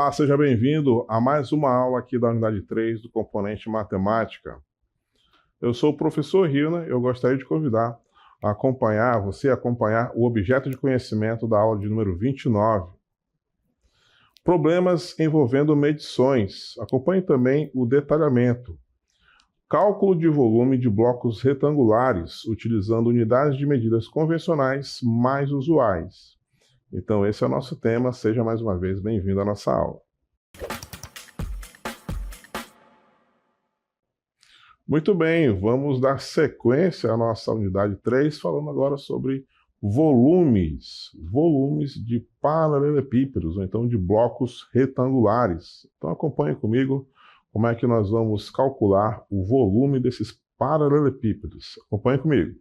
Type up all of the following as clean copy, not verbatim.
Olá, seja bem-vindo a mais uma aula aqui da unidade 3 do componente matemática. Eu sou o professor Rina e eu gostaria de convidar a acompanhar o objeto de conhecimento da aula de número 29. Problemas envolvendo medições. Acompanhe também o detalhamento. Cálculo de volume de blocos retangulares, utilizando unidades de medidas convencionais mais usuais. Então, esse é o nosso tema. Seja mais uma vez bem-vindo à nossa aula. Muito bem, vamos dar sequência à nossa unidade 3, falando agora sobre volumes de paralelepípedos, ou então de blocos retangulares. Então, acompanhe comigo como é que nós vamos calcular o volume desses paralelepípedos. Acompanhe comigo.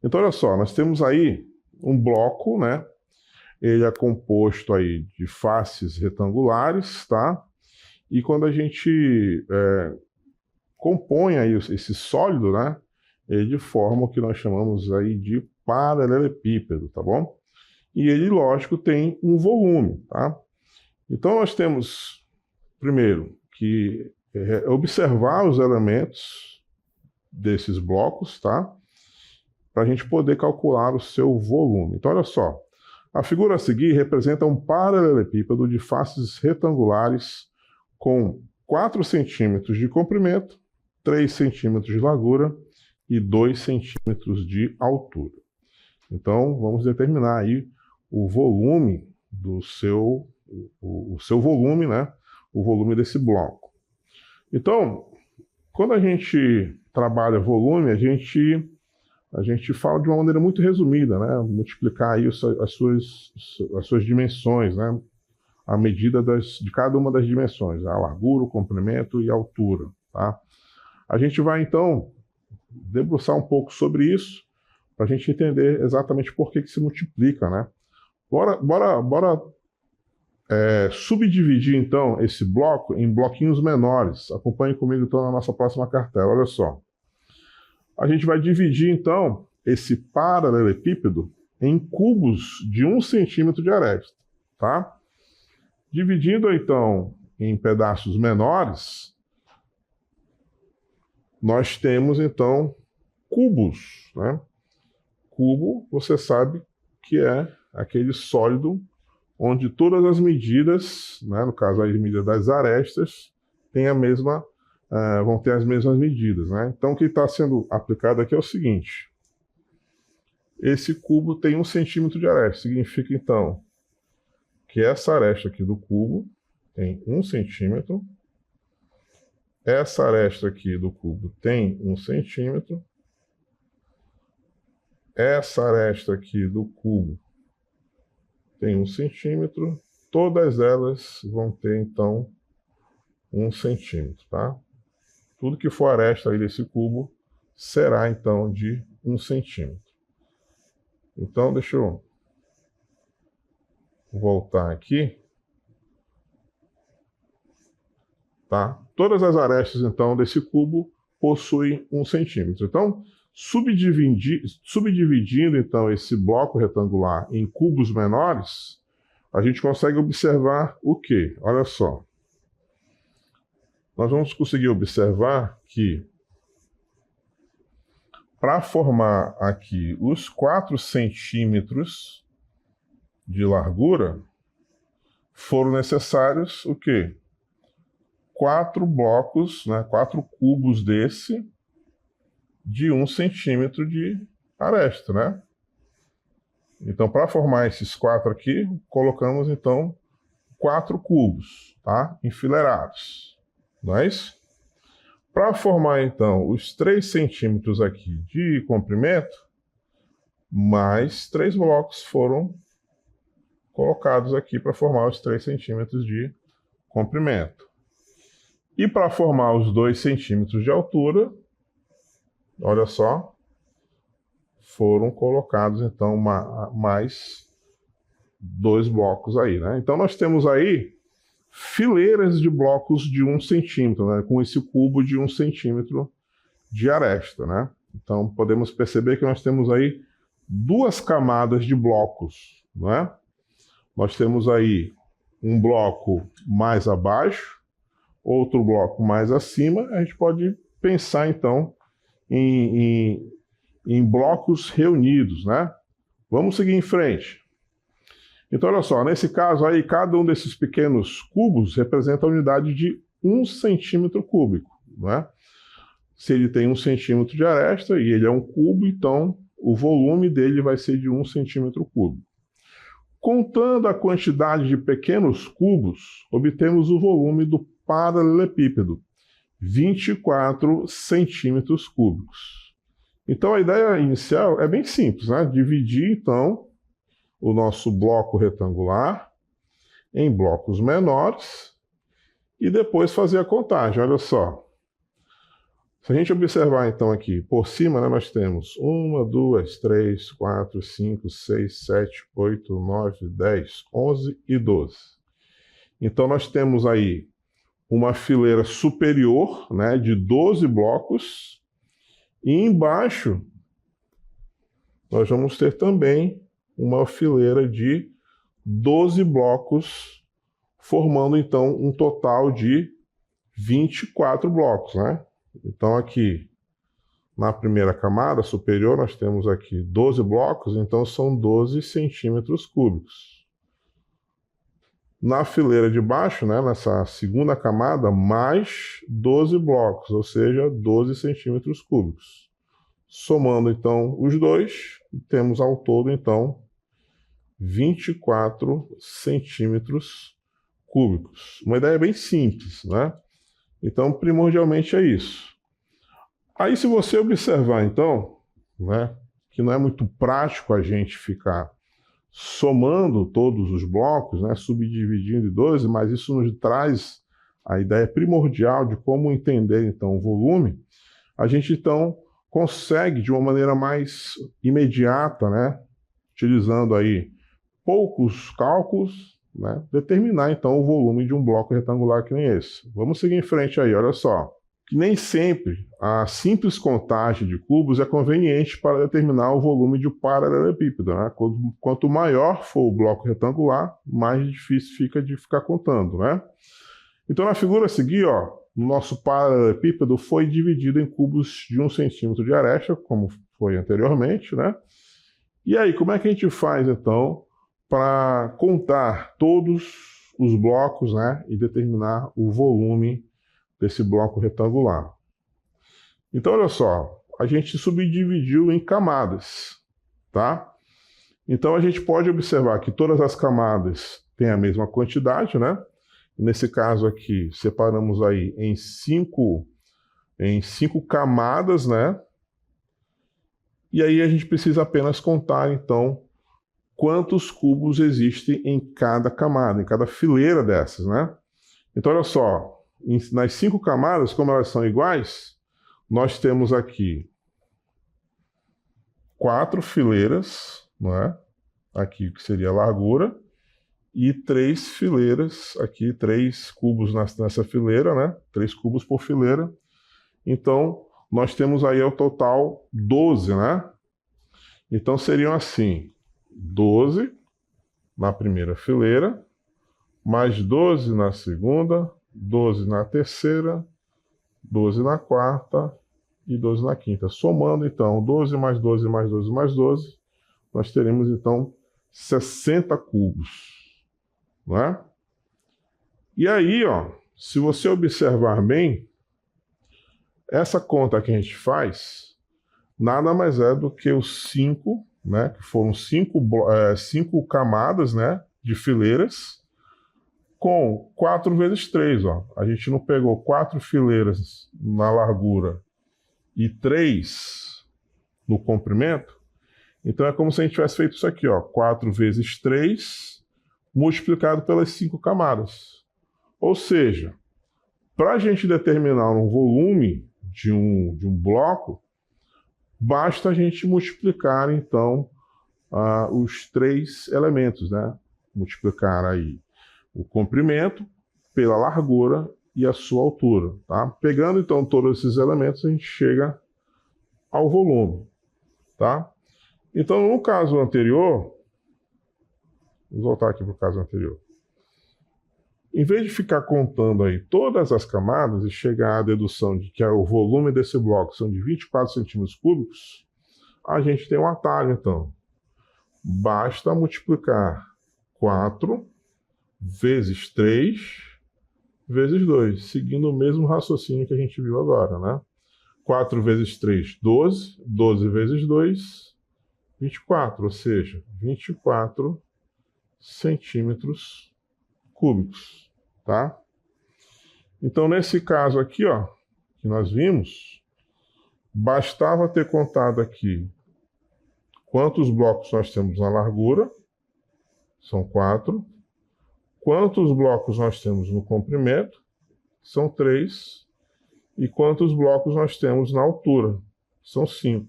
Então, olha só, nós temos aí um bloco, né? Ele é composto aí de faces retangulares, tá? E quando a gente compõe aí esse sólido, né? Ele forma o que nós chamamos aí de paralelepípedo, tá bom? E ele, lógico, tem um volume, tá? Então nós temos, primeiro, que observar os elementos desses blocos, tá? Para a gente poder calcular o seu volume. Então, olha só. A figura a seguir representa um paralelepípedo de faces retangulares com 4 centímetros de comprimento, 3 centímetros de largura e 2 centímetros de altura. Então, vamos determinar aí o volume do seu volume, né? O volume desse bloco. Então, quando a gente trabalha volume, a gente fala de uma maneira muito resumida, né? Multiplicar aí as suas dimensões, né? A medida de cada uma das dimensões, a largura, o comprimento e a altura, tá? A gente vai, então, debruçar um pouco sobre isso, para a gente entender exatamente por que se multiplica, né? Bora subdividir, então, esse bloco em bloquinhos menores. Acompanhe comigo, então, na nossa próxima cartela. Olha só. A gente vai dividir, então, esse paralelepípedo em cubos de 1 centímetro de aresta, tá? Dividindo, então, em pedaços menores, nós temos, então, cubos, né? Cubo, você sabe que é aquele sólido onde todas as medidas, né, no caso as medidas das arestas, vão ter as mesmas medidas, né? Então, o que está sendo aplicado aqui é o seguinte. Esse cubo tem 1 centímetro de aresta. Significa, então, que essa aresta aqui do cubo tem 1 centímetro. Essa aresta aqui do cubo tem 1 centímetro. Essa aresta aqui do cubo tem 1 centímetro. Todas elas vão ter, então, 1 centímetro, tá? Tudo que for aresta aí desse cubo será, então, de 1 centímetro. Então, deixa eu voltar aqui. Tá? Todas as arestas, então, desse cubo possuem 1 centímetro. Então, subdividindo, então, esse bloco retangular em cubos menores, a gente consegue observar o quê? Olha só. Nós vamos conseguir observar que, para formar aqui os 4 centímetros de largura, foram necessários o quê? 4 blocos, né, 4 cubos desse de 1 centímetro de aresta, né? Então, para formar esses 4 aqui, colocamos, então, 4 cubos, tá? Enfileirados. Não é isso? Para formar, então, os 3 centímetros aqui de comprimento, mais 3 blocos foram colocados aqui para formar os 3 centímetros de comprimento. E para formar os 2 centímetros de altura, olha só, foram colocados, então, mais 2 blocos aí, né? Então, nós temos aí fileiras de blocos de 1 centímetro, né? Com esse cubo de 1 centímetro de aresta, né? Então, podemos perceber que nós temos aí 2 camadas de blocos, não é? Nós temos aí um bloco mais abaixo, outro bloco mais acima, a gente pode pensar, então, em blocos reunidos, né? Vamos seguir em frente. Então, olha só, nesse caso aí, cada um desses pequenos cubos representa a unidade de 1 centímetro cúbico, né? Se ele tem 1 centímetro de aresta e ele é um cubo, então o volume dele vai ser de 1 centímetro cúbico. Contando a quantidade de pequenos cubos, obtemos o volume do paralelepípedo, 24 centímetros cúbicos. Então a ideia inicial é bem simples, né? Dividir, então, o nosso bloco retangular em blocos menores e depois fazer a contagem. Olha só. Se a gente observar, então, aqui por cima, né, nós temos 1, 2, 3, 4, 5, 6, 7, 8, 9, 10, 11 e 12. Então, nós temos aí uma fileira superior, né, de 12 blocos, e embaixo nós vamos ter também uma fileira de 12 blocos, formando, então, um total de 24 blocos, né? Então, aqui, na primeira camada superior, nós temos aqui 12 blocos, então são 12 centímetros cúbicos. Na fileira de baixo, né, nessa segunda camada, mais 12 blocos, ou seja, 12 centímetros cúbicos. Somando, então, os dois, temos ao todo, então, 24 centímetros cúbicos. Uma ideia bem simples, né? Então, primordialmente é isso. Aí, se você observar, então, né, que não é muito prático a gente ficar somando todos os blocos, né, subdividindo em 12, mas isso nos traz a ideia primordial de como entender, então, o volume, a gente, então, consegue, de uma maneira mais imediata, né, utilizando aí poucos cálculos, né, determinar, então, o volume de um bloco retangular que nem esse. Vamos seguir em frente aí, olha só. Que nem sempre a simples contagem de cubos é conveniente para determinar o volume de um paralelepípedo, né? Quanto maior for o bloco retangular, mais difícil fica de ficar contando, né? Então, na figura a seguir, ó, o nosso paralelepípedo foi dividido em cubos de 1 centímetro de aresta, como foi anteriormente, né? E aí, como é que a gente faz, então, para contar todos os blocos, né, e determinar o volume desse bloco retangular? Então, olha só, a gente subdividiu em camadas, tá? Então, a gente pode observar que todas as camadas têm a mesma quantidade, né? Nesse caso aqui, separamos aí em cinco camadas, né? E aí a gente precisa apenas contar, então, quantos cubos existem em cada camada, em cada fileira dessas, né? Então, olha só, nas 5 camadas, como elas são iguais, nós temos aqui 4 fileiras, não é? Aqui que seria a largura, e 3 fileiras, aqui 3 cubos nessa fileira, né? 3 cubos por fileira. Então, nós temos aí ao total 12, né? Então, seriam assim, 12 na primeira fileira, mais 12 na segunda, 12 na terceira, 12 na quarta e 12 na quinta. Somando, então, 12 mais 12 mais 12 mais 12, nós teremos, então, 60 cubos, não é? E aí, ó, se você observar bem, essa conta que a gente faz nada mais é do que os 5, né, que foram 5 camadas, né, de fileiras, com 4 vezes 3, ó. A gente não pegou 4 fileiras na largura e 3 no comprimento? Então é como se a gente tivesse feito isso aqui, ó, 4 vezes 3 multiplicado pelas 5 camadas. Ou seja, para a gente determinar um volume de um bloco, basta a gente multiplicar, então, os 3 elementos, né? Multiplicar aí o comprimento pela largura e a sua altura, tá? Pegando, então, todos esses elementos, a gente chega ao volume, tá? Então, no caso anterior, vamos voltar aqui para o caso anterior. em vez de ficar contando aí todas as camadas e chegar à dedução de que o volume desse bloco são de 24 centímetros cúbicos, a gente tem um atalho, então. Basta multiplicar 4 vezes 3 vezes 2, seguindo o mesmo raciocínio que a gente viu agora, né? 4 vezes 3, 12. 12 vezes 2, 24, ou seja, 24 centímetros cúbicos, tá? Então, nesse caso aqui, ó, que nós vimos, bastava ter contado aqui quantos blocos nós temos na largura, são 4. Quantos blocos nós temos no comprimento, são 3. E quantos blocos nós temos na altura, são 5.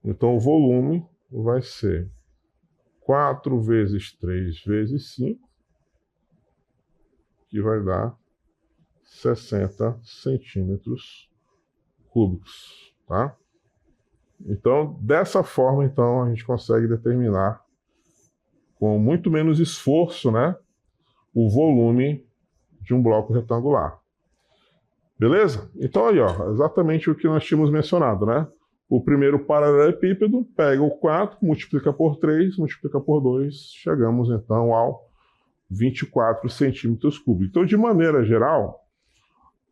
Então, o volume vai ser 4 vezes 3 vezes 5, que vai dar 60 centímetros cúbicos, tá? Então, dessa forma, então, a gente consegue determinar, com muito menos esforço, né, o volume de um bloco retangular. Beleza? Então, aí, ó, exatamente o que nós tínhamos mencionado, né? O primeiro paralelepípedo pega o 4, multiplica por 3, multiplica por 2, chegamos, então, ao 24 centímetros cúbicos. Então, de maneira geral,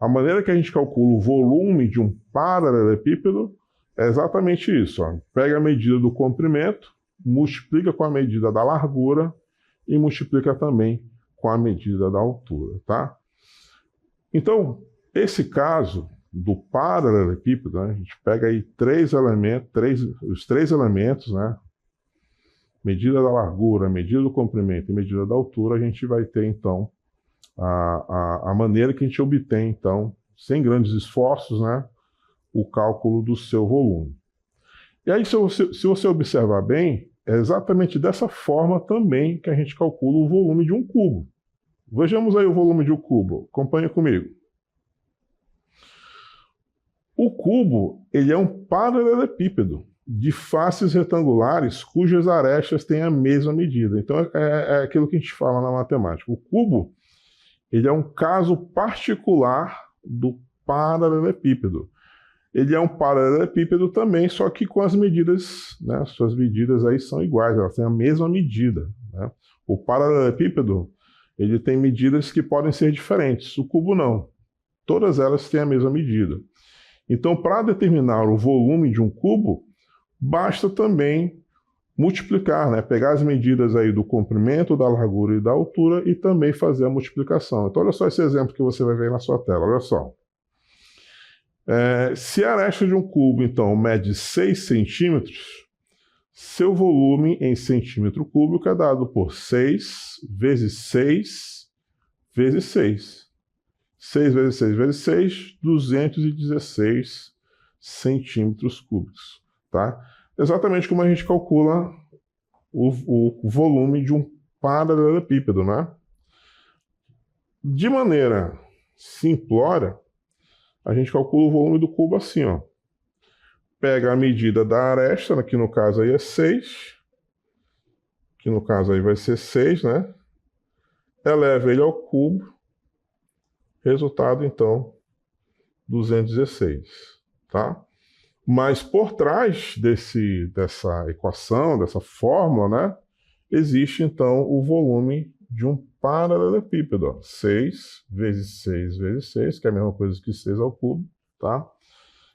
a maneira que a gente calcula o volume de um paralelepípedo é exatamente isso, ó. Pega a medida do comprimento, multiplica com a medida da largura e multiplica também com a medida da altura, tá? Então, esse caso do paralelepípedo, né, a gente pega aí os três elementos, né? Medida da largura, medida do comprimento e medida da altura, a gente vai ter, então, a maneira que a gente obtém, então, sem grandes esforços, né, o cálculo do seu volume. E aí, se você observar bem, é exatamente dessa forma também que a gente calcula o volume de um cubo. Vejamos aí o volume de um cubo. Acompanha comigo. O cubo, ele é um paralelepípedo de faces retangulares cujas arestas têm a mesma medida. Então, é aquilo que a gente fala na matemática. O cubo, ele é um caso particular do paralelepípedo. Ele é um paralelepípedo também, só que com as medidas, né? Suas medidas aí são iguais, elas têm a mesma medida, né? O paralelepípedo, ele tem medidas que podem ser diferentes. O cubo não. Todas elas têm a mesma medida. Então, para determinar o volume de um cubo, basta também multiplicar, né? Pegar as medidas aí do comprimento, da largura e da altura e também fazer a multiplicação. Então, olha só esse exemplo que você vai ver na sua tela, olha só. Se a aresta de um cubo, então, mede 6 centímetros, seu volume em centímetro cúbico é dado por 6 vezes 6 vezes 6. 6 vezes 6 vezes 6, 216 centímetros cúbicos, tá? Exatamente como a gente calcula o volume de um paralelepípedo, né? De maneira simplória, a gente calcula o volume do cubo assim, ó. Pega a medida da aresta, que no caso aí é 6, que no caso aí vai ser 6, né? Eleva ele ao cubo, resultado, então, 216, tá? Mas por trás dessa equação, dessa fórmula, né, existe, então, o volume de um paralelepípedo, ó. 6 vezes 6 vezes 6, que é a mesma coisa que 6 ao cubo, tá?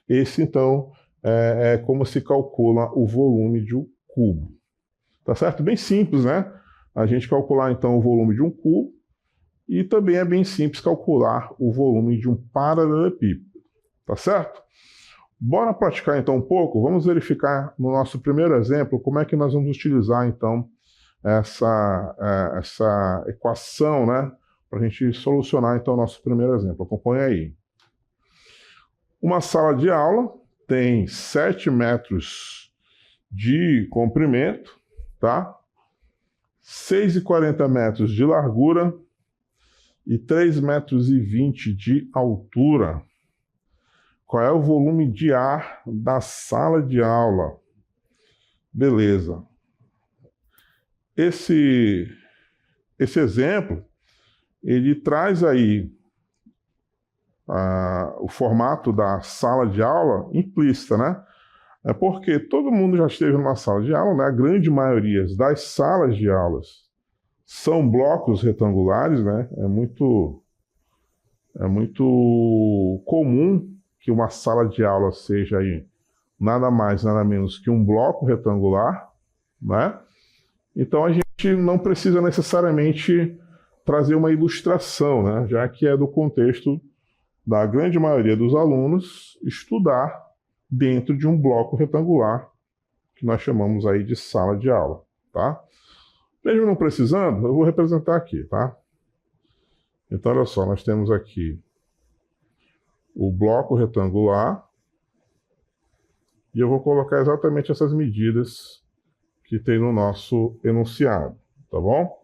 Esse, então, é como se calcula o volume de um cubo. Tá certo? Bem simples, né? A gente calcular, então, o volume de um cubo e também é bem simples calcular o volume de um paralelepípedo. Tá certo? Bora praticar, então, um pouco? Vamos verificar no nosso primeiro exemplo como é que nós vamos utilizar, então, essa equação, né? Para a gente solucionar, então, o nosso primeiro exemplo. Acompanha aí. Uma sala de aula tem 7 metros de comprimento, tá? 6,40 metros de largura e 3,20 metros de altura. Qual é o volume de ar da sala de aula? Beleza. Esse exemplo, ele traz aí o formato da sala de aula implícita, né? É porque todo mundo já esteve numa sala de aula, né? A grande maioria das salas de aulas são blocos retangulares, né? É muito comum que uma sala de aula seja aí nada mais, nada menos que um bloco retangular, né? Então a gente não precisa necessariamente trazer uma ilustração, né? Já que é do contexto da grande maioria dos alunos estudar dentro de um bloco retangular, que nós chamamos aí de sala de aula, tá? Mesmo não precisando, eu vou representar aqui, tá? Então, olha só, nós temos aqui o bloco retangular e eu vou colocar exatamente essas medidas que tem no nosso enunciado, tá bom?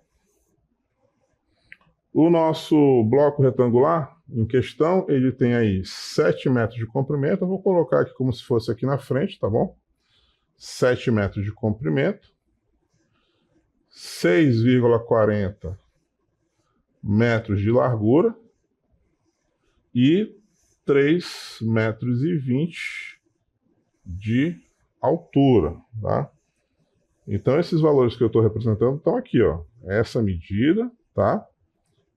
O nosso bloco retangular em questão, ele tem aí 7 metros de comprimento. Eu vou colocar aqui como se fosse aqui na frente, tá bom? 7 metros de comprimento, 6,40 metros de largura e 3,20 metros de altura, tá? Então, esses valores que eu estou representando estão aqui, ó. Essa medida, tá?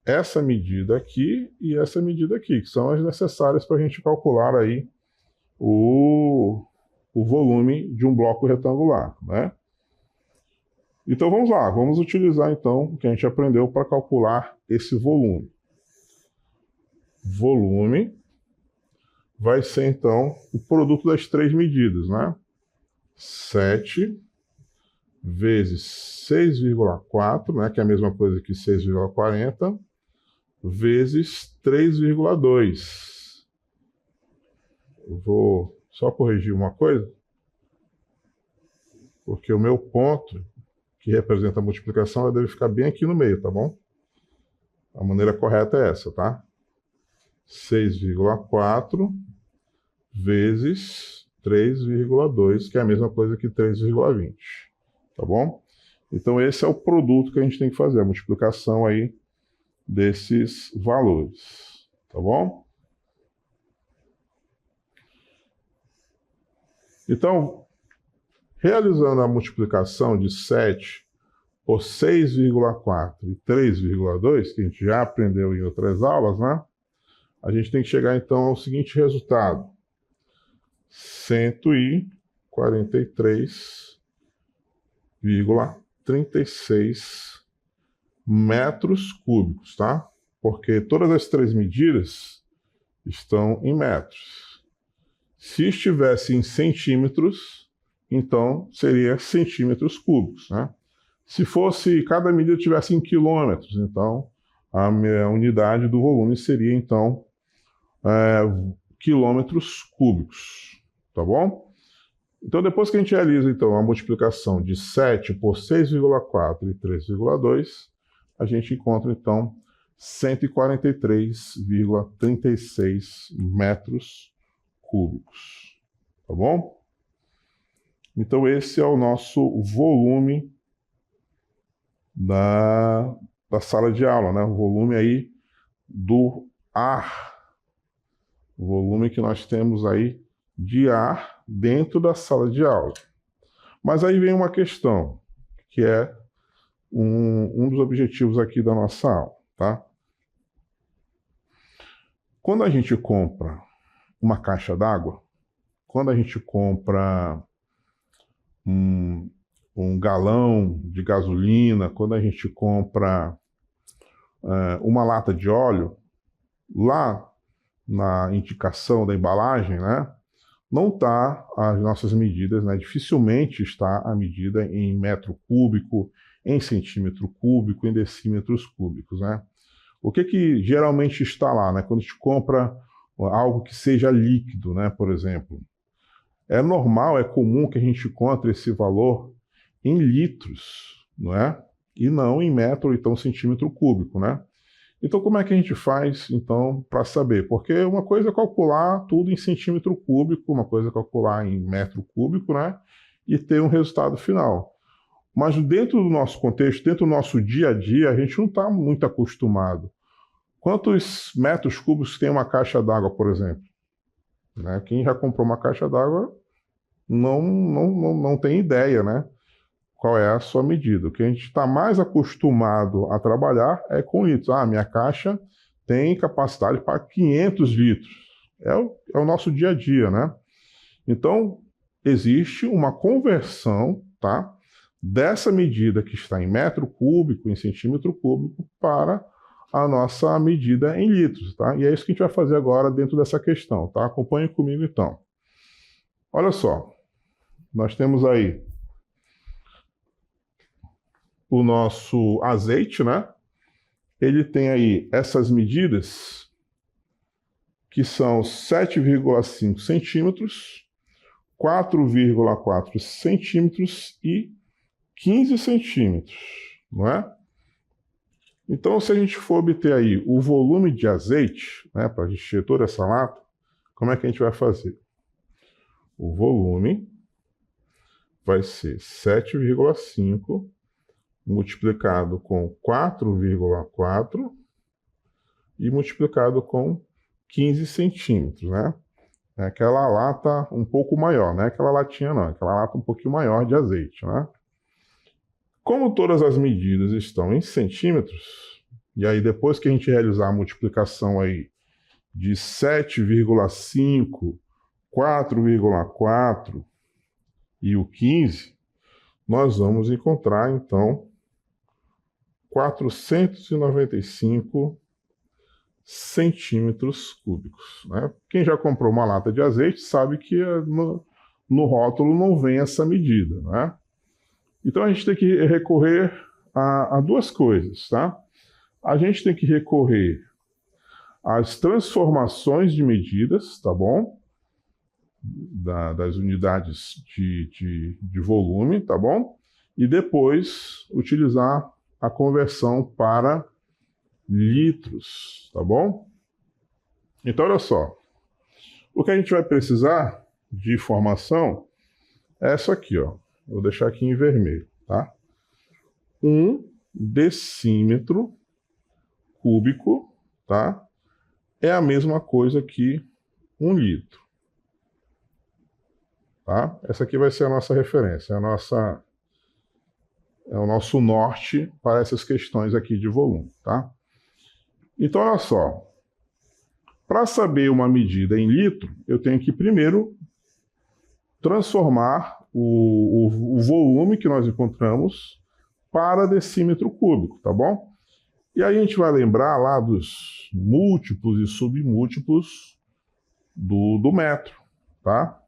Essa medida aqui e essa medida aqui, que são as necessárias para a gente calcular aí o volume de um bloco retangular, né? Então vamos lá, vamos utilizar então o que a gente aprendeu para calcular esse volume. Volume vai ser então o produto das 3 medidas, né? 7 vezes 6,4, né, que é a mesma coisa que 6,40, vezes 3,2. Eu vou só corrigir uma coisa, porque o meu ponto, que representa a multiplicação, deve ficar bem aqui no meio, tá bom? A maneira correta é essa, tá? 6,4 vezes 3,2, que é a mesma coisa que 3,20, tá bom? Então esse é o produto que a gente tem que fazer, a multiplicação aí desses valores, tá bom? Então, realizando a multiplicação de 7 por 6,4 e 3,2, que a gente já aprendeu em outras aulas, né? A gente tem que chegar então ao seguinte resultado: 143,36 metros cúbicos, tá? Porque todas as 3 medidas estão em metros. Se estivesse em centímetros, então seria centímetros cúbicos, né? Se fosse, cada medida tivesse em quilômetros, então a minha unidade do volume seria então quilômetros cúbicos, tá bom? Então depois que a gente realiza então a multiplicação de 7 por 6,4 e 3,2, a gente encontra então 143,36 metros cúbicos, tá bom? Então esse é o nosso volume da sala de aula, né? O volume aí do ar, o volume que nós temos aí de ar dentro da sala de aula. Mas aí vem uma questão, que é um dos objetivos aqui da nossa aula, tá? Quando a gente compra uma caixa d'água, quando a gente compra um galão de gasolina, quando a gente compra uma lata de óleo, lá na indicação da embalagem, né, não está as nossas medidas, né, dificilmente está a medida em metro cúbico, em centímetro cúbico, em decímetros cúbicos, né? O que geralmente está lá, né, quando a gente compra algo que seja líquido, né, por exemplo? É normal, é comum que a gente encontre esse valor em litros, não é? E não em metro, então centímetro cúbico, né? Então como é que a gente faz, então, para saber? Porque uma coisa é calcular tudo em centímetro cúbico, uma coisa é calcular em metro cúbico, né? E ter um resultado final. Mas dentro do nosso contexto, dentro do nosso dia a dia, a gente não está muito acostumado. Quantos metros cúbicos tem uma caixa d'água, por exemplo? Né? Quem já comprou uma caixa d'água não tem ideia, né? Qual é a sua medida. O que a gente está mais acostumado a trabalhar é com litros. Ah, minha caixa tem capacidade para 500 litros. É o nosso dia a dia, né? Então, existe uma conversão, tá, dessa medida que está em metro cúbico, em centímetro cúbico, para a nossa medida em litros, tá? E é isso que a gente vai fazer agora dentro dessa questão, tá? Acompanhe comigo, então. Olha só, nós temos aí o nosso azeite, né? Ele tem aí essas medidas, que são 7,5 centímetros, 4,4 centímetros e 15 centímetros, não é? Então, se a gente for obter aí o volume de azeite, né, para encher toda essa lata, como é que a gente vai fazer? O volume vai ser 7,5 multiplicado com 4,4 e multiplicado com 15 centímetros, né? É aquela lata um pouco maior, não é aquela latinha não, é aquela lata um pouquinho maior de azeite, né? Como todas as medidas estão em centímetros, e aí depois que a gente realizar a multiplicação aí de 7,5, 4,4 e o 15, nós vamos encontrar então 495 centímetros cúbicos, né? Quem já comprou uma lata de azeite sabe que no rótulo não vem essa medida, né? Então a gente tem que recorrer a duas coisas, tá? A gente tem que recorrer às transformações de medidas, tá bom? Das unidades de volume, tá bom? E depois utilizar a conversão para litros, tá bom? Então, olha só. O que a gente vai precisar de informação é isso aqui, ó. Vou deixar aqui em vermelho, tá? 1 decímetro cúbico, tá? É a mesma coisa que 1 litro, tá? Essa aqui vai ser a nossa referência, é o nosso norte para essas questões aqui de volume, tá? Então, olha só. Para saber uma medida em litro, eu tenho que primeiro transformar o volume que nós encontramos para decímetro cúbico, tá bom? E aí a gente vai lembrar lá dos múltiplos e submúltiplos do metro, tá?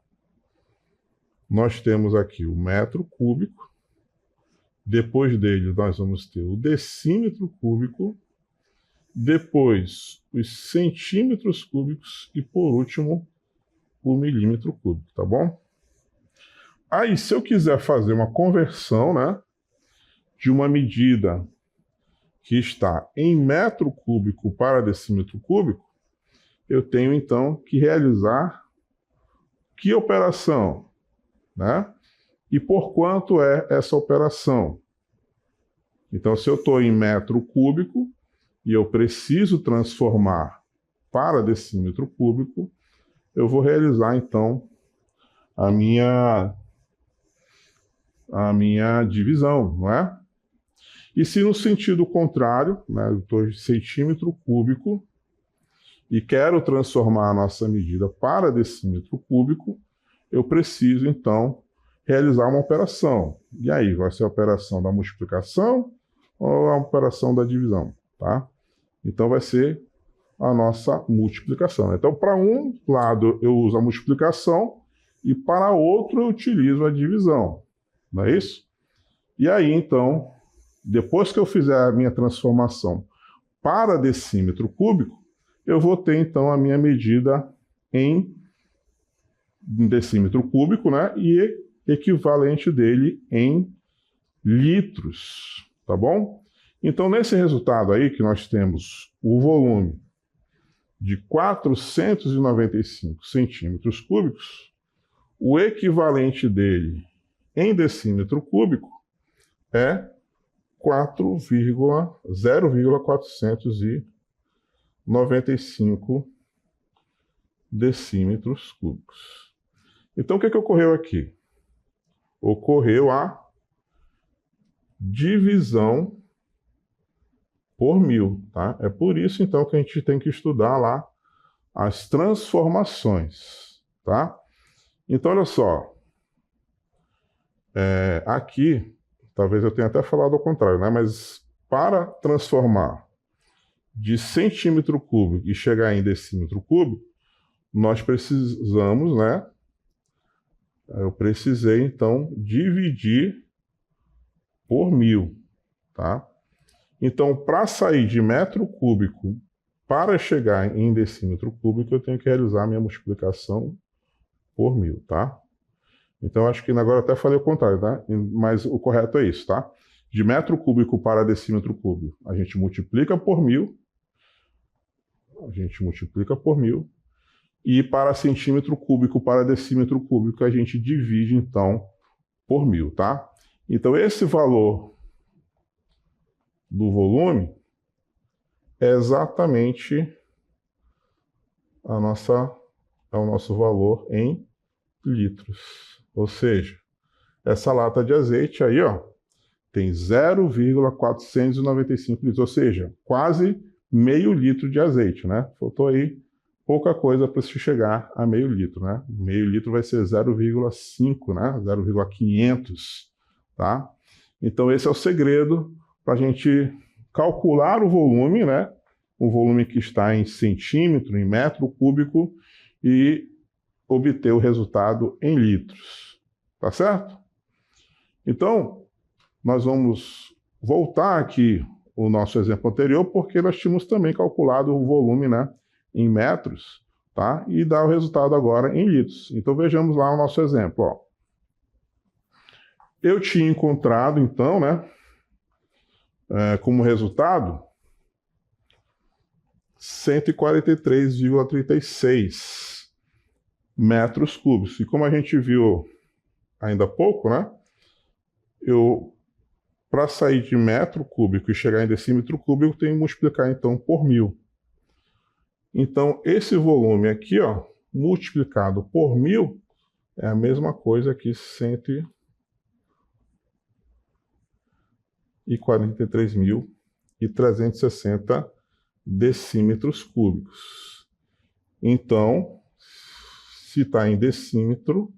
Nós temos aqui o metro cúbico, depois dele nós vamos ter o decímetro cúbico, depois os centímetros cúbicos e, por último, o milímetro cúbico, tá bom? Aí, se eu quiser fazer uma conversão, né, de uma medida que está em metro cúbico para decímetro cúbico, eu tenho, então, que realizar que operação, né? E por quanto é essa operação? Então, se eu estou em metro cúbico e eu preciso transformar para decímetro cúbico, eu vou realizar, então, a minha divisão, não é? E se no sentido contrário, né, eu estou em centímetro cúbico e quero transformar a nossa medida para decímetro cúbico, eu preciso, então, realizar uma operação. E aí, vai ser a operação da multiplicação ou a operação da divisão, tá? Então, vai ser a nossa multiplicação. Então, para um lado, eu uso a multiplicação e para outro, eu utilizo a divisão. Não é isso? E aí, então, depois que eu fizer a minha transformação para decímetro cúbico, eu vou ter, então, a minha medida em decímetro cúbico, né? E equivalente dele em litros, tá bom? Então, nesse resultado aí, que nós temos o volume de 495 centímetros cúbicos, o equivalente dele em decímetro cúbico é 0,495 95 decímetros cúbicos. Então, o que ocorreu aqui? Ocorreu a divisão por 1000, tá? É por isso, então, que a gente tem que estudar lá as transformações, tá? Então, olha só. Aqui, talvez eu tenha até falado ao contrário, né? Mas para transformar de centímetro cúbico e chegar em decímetro cúbico, nós precisamos, né? Eu precisei, então, dividir por 1000, tá? Então, para sair de metro cúbico para chegar em decímetro cúbico, eu tenho que realizar a minha multiplicação por 1000, tá? Então, acho que agora eu até falei o contrário, tá? Mas o correto é isso, tá? De metro cúbico para decímetro cúbico, a gente multiplica por 1000. A gente multiplica por 1000. E para centímetro cúbico para decímetro cúbico, a gente divide, então, por 1000, tá? Então, esse valor do volume é exatamente é o nosso valor em litros. Ou seja, essa lata de azeite aí, ó, tem 0,495 litros, ou seja, quase meio litro de azeite, né? Faltou aí pouca coisa para se chegar a meio litro, né? Meio litro vai ser 0,5, né? 0,500, tá? Então esse é o segredo para a gente calcular o volume, né? O volume que está em centímetro, em metro cúbico, e obter o resultado em litros, tá certo? Então, nós vamos voltar aqui o nosso exemplo anterior, porque nós tínhamos também calculado o volume, né, em metros, tá? E dar o resultado agora em litros. Então, vejamos lá o nosso exemplo, ó. Eu tinha encontrado, então, né, como resultado, 143,36 metros cúbicos. E como a gente viu ainda há pouco, né, para sair de metro cúbico e chegar em decímetro cúbico, eu tenho que multiplicar, então, por 1000. Então, esse volume aqui, ó, multiplicado por 1000, é a mesma coisa que 143.360 decímetros cúbicos. Então, se está em decímetro,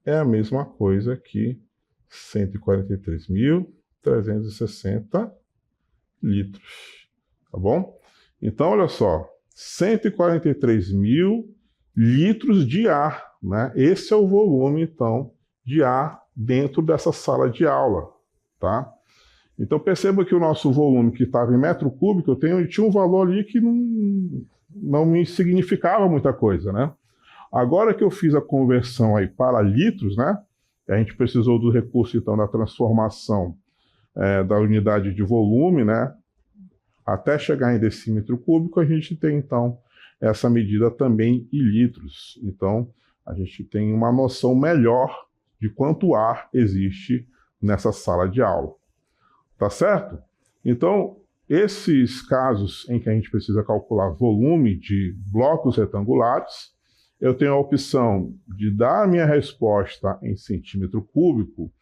é a mesma coisa que 143.360 litros, tá bom? Então, olha só, 143.000 litros de ar, né? Esse é o volume, então, de ar dentro dessa sala de aula, tá? Então, perceba que o nosso volume que estava em metro cúbico, tinha um valor ali que não me significava muita coisa, né? Agora que eu fiz a conversão aí para litros, né? A gente precisou do recurso, então, da transformação da unidade de volume, né? Até chegar em decímetro cúbico, a gente tem, então, essa medida também em litros. Então, a gente tem uma noção melhor de quanto ar existe nessa sala de aula. Tá certo? Então, esses casos em que a gente precisa calcular volume de blocos retangulares, eu tenho a opção de dar a minha resposta em centímetro cúbico,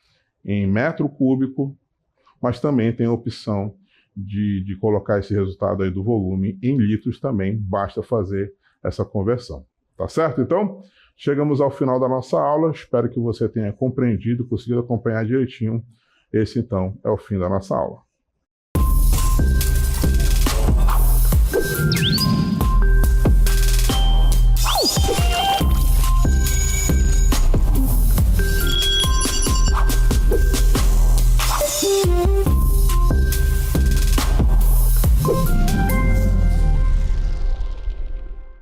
em metro cúbico, mas também tenho a opção de colocar esse resultado aí do volume em litros também, basta fazer essa conversão. Tá certo? Então, chegamos ao final da nossa aula, espero que você tenha compreendido, conseguido acompanhar direitinho. Esse, então, é o fim da nossa aula.